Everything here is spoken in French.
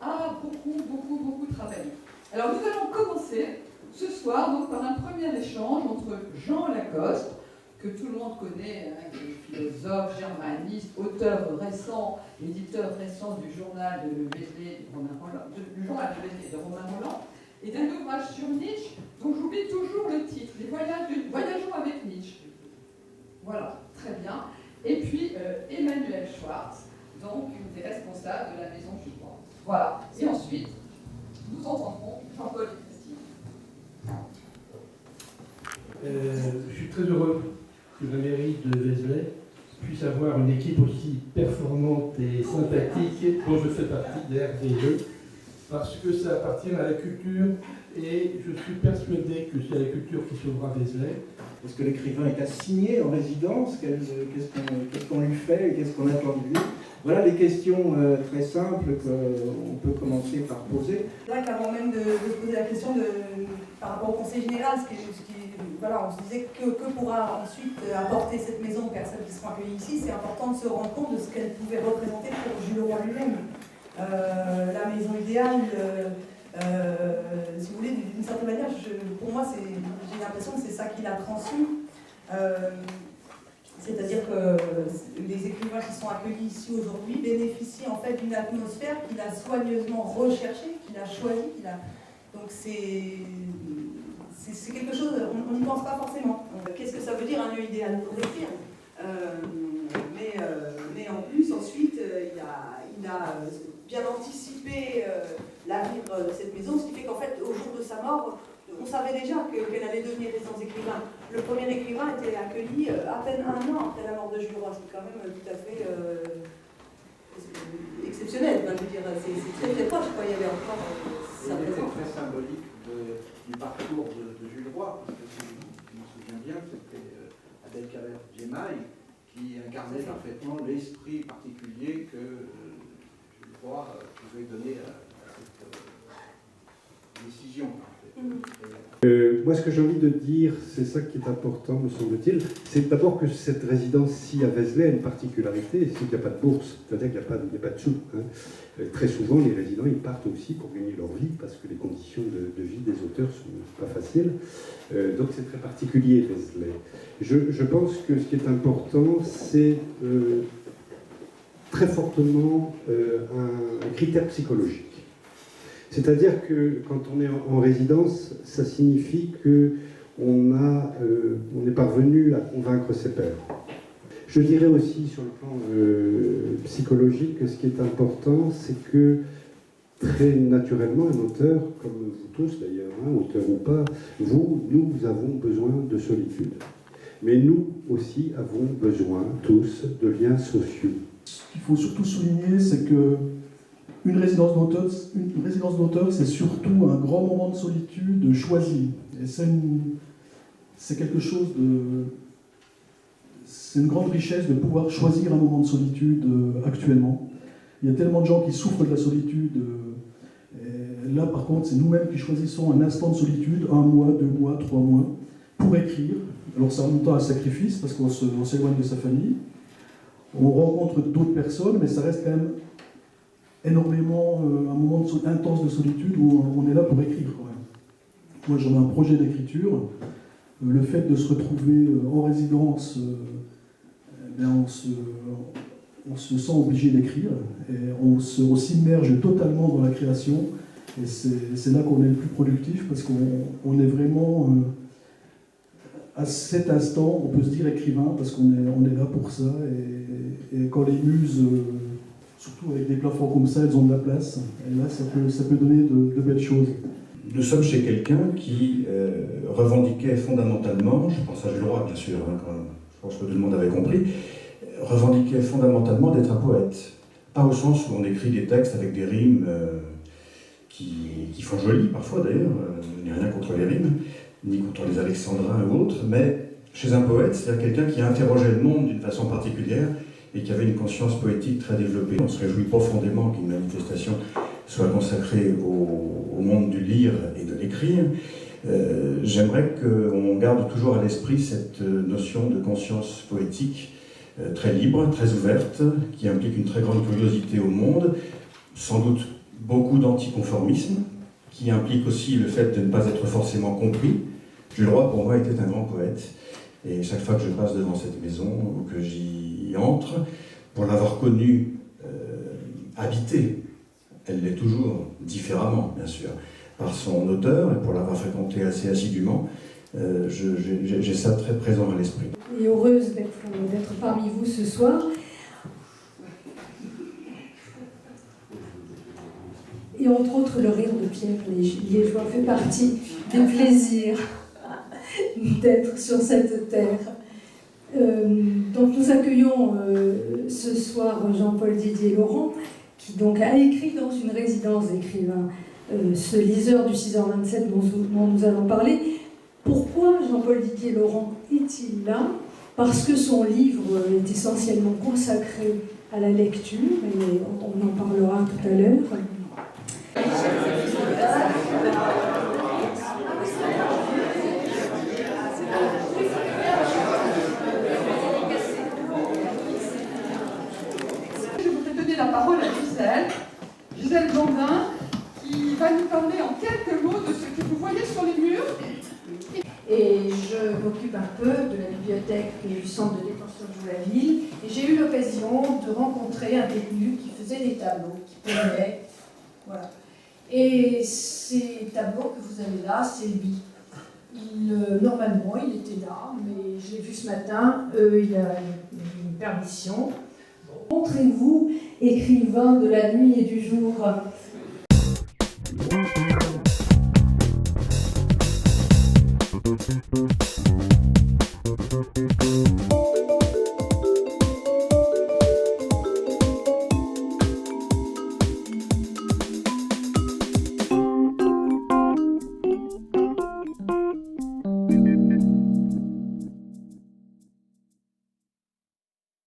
a beaucoup travaillé. Alors nous allons commencer ce soir donc, par un premier échange entre Jean Lacoste, que tout le monde connaît, hein, qui est philosophe, germaniste, auteur récent, éditeur récent du journal de Vézelay de Romain Rolland, et d'un ouvrage sur Nietzsche, dont j'oublie toujours le titre, Les Voyageons avec Nietzsche. Voilà, très bien. Et puis Emmanuel Schwartz, donc une des responsables de la Maison du Droit. Voilà. Et ensuite, nous entendrons Jean-Paul et Christine. Je suis très heureux que la mairie de Vézelay puisse avoir une équipe aussi performante et sympathique dont je fais partie d'RDE, parce que ça appartient à la culture et je suis persuadé que c'est la culture qui sauvera Vézelay. Est-ce que l'écrivain est assigné en résidence? Qu'est-ce qu'on lui fait? Qu'est-ce qu'on attend de lui? Voilà les questions très simples qu'on peut commencer par poser. C'est vrai qu'avant même de se poser la question par rapport au Conseil général, voilà, on se disait que pourra ensuite apporter cette maison aux personnes qui seront accueillies ici, c'est important de se rendre compte de ce qu'elle pouvait représenter pour Jules Roy lui-même. La maison idéale, si vous voulez, d'une certaine manière, pour moi, j'ai l'impression que c'est ça qu'il a transmis. C'est-à-dire que les écrivains qui sont accueillis ici aujourd'hui bénéficient en fait d'une atmosphère qu'il a soigneusement recherchée, qu'il a choisie. Donc c'est quelque chose, on n'y pense pas forcément. Qu'est-ce que ça veut dire un lieu idéal pour l'écrire? Mais en plus, ensuite, il a bien anticipé l'avenir de cette maison, ce qui fait qu'en fait, au jour de sa mort, on savait déjà qu'elle allait devenir résidence écrivain. Le premier écrivain était accueilli à peine un an après la mort de Jules Roy, c'est quand même tout à fait exceptionnel. Je veux dire, c'est très proche, quoi. Il y avait encore sa présence. C'est très symbolique du parcours de Jules Roy, parce que je me souviens bien, c'était Adèle Carrère-Djemaï qui incarnait parfaitement l'esprit particulier que Jules Roy pouvait donner à cette décision. Moi, ce que j'ai envie de dire, c'est ça qui est important, me semble-t-il, c'est d'abord que cette résidence-ci à Vézelay a une particularité, c'est qu'il n'y a pas de bourse, c'est-à-dire qu'il n'y a pas de sous. Hein. Très souvent, les résidents, ils partent aussi pour gagner leur vie, parce que les conditions de vie des auteurs sont pas faciles. Donc c'est très particulier, Vézelay. Je pense que ce qui est important, c'est très fortement un critère psychologique. C'est-à-dire que quand on est en résidence, ça signifie qu'on est parvenu à convaincre ses pairs. Je dirais aussi sur le plan psychologique que ce qui est important, c'est que très naturellement, un auteur, comme vous tous d'ailleurs, hein, auteur ou pas, nous avons besoin de solitude. Mais nous aussi avons besoin tous de liens sociaux. Ce qu'il faut surtout souligner, c'est que une résidence d'auteur, c'est surtout un grand moment de solitude choisi. Et c'est quelque chose de... C'est une grande richesse de pouvoir choisir un moment de solitude actuellement. Il y a tellement de gens qui souffrent de la solitude. Et là, par contre, c'est nous-mêmes qui choisissons un instant de solitude, 1 mois, 2 mois, 3 mois, pour écrire. Alors ça remonte à un sacrifice, parce qu'on s'éloigne de sa famille. On rencontre d'autres personnes, mais ça reste quand même énormément un moment intense de solitude où on est là pour écrire. Quand même. Moi, j'en ai un projet d'écriture. Le fait de se retrouver en résidence, on se sent obligé d'écrire et on s'immerge totalement dans la création. Et c'est là qu'on est le plus productif parce qu'on est vraiment à cet instant, on peut se dire écrivain parce qu'on est là pour ça. Et quand les muses surtout avec des plafonds comme ça, elles ont de la place. Et là, ça peut donner de belles choses. Nous sommes chez quelqu'un qui revendiquait fondamentalement, je pense à Jules Roy bien sûr, hein, je pense que tout le monde avait compris, revendiquait fondamentalement d'être un poète. pas au sens où on écrit des textes avec des rimes qui font joli parfois d'ailleurs, il n'y a rien contre les rimes, ni contre les alexandrins ou autres, mais chez un poète, c'est-à-dire quelqu'un qui interrogeait le monde d'une façon particulière et qui avait une conscience poétique très développée. On se réjouit profondément qu'une manifestation soit consacrée au monde du lire et de l'écrire. J'aimerais qu'on garde toujours à l'esprit cette notion de conscience poétique très libre, très ouverte, qui implique une très grande curiosité au monde, sans doute beaucoup d'anticonformisme, qui implique aussi le fait de ne pas être forcément compris. Jules Roy, pour moi, était un grand poète, et chaque fois que je passe devant cette maison, ou que j'y entre, pour l'avoir connu habité, elle l'est toujours, différemment, bien sûr, par son auteur, et pour l'avoir fréquenté assez assidûment, j'ai ça très présent à l'esprit. Et heureuse d'être parmi vous ce soir. Et entre autres, le rire de Pierre Liégeois fait partie des plaisirs d'être sur cette terre. Donc nous accueillons ce soir Jean-Paul Didier Laurent, qui donc a écrit dans une résidence d'écrivains ce liseur du 6h27 dont nous allons parler. Pourquoi Jean-Paul Didier Laurent est-il là? Parce que son livre est essentiellement consacré à la lecture, et on en parlera tout à l'heure. Je voudrais donner la parole à Gisèle Blondin, qui va nous parler en quelques mots de ce que vous voyez sur les murs. Et je m'occupe un peu de la bibliothèque et du centre de détention de Joux-la-Ville. Et j'ai eu l'occasion de rencontrer un détenu qui faisait des tableaux, qui peignaient. Voilà. Et ces tableaux que vous avez là, c'est lui. Normalement, il était là, mais je l'ai vu ce matin, il a une permission. Montrez-vous, écrivain de la nuit et du jour.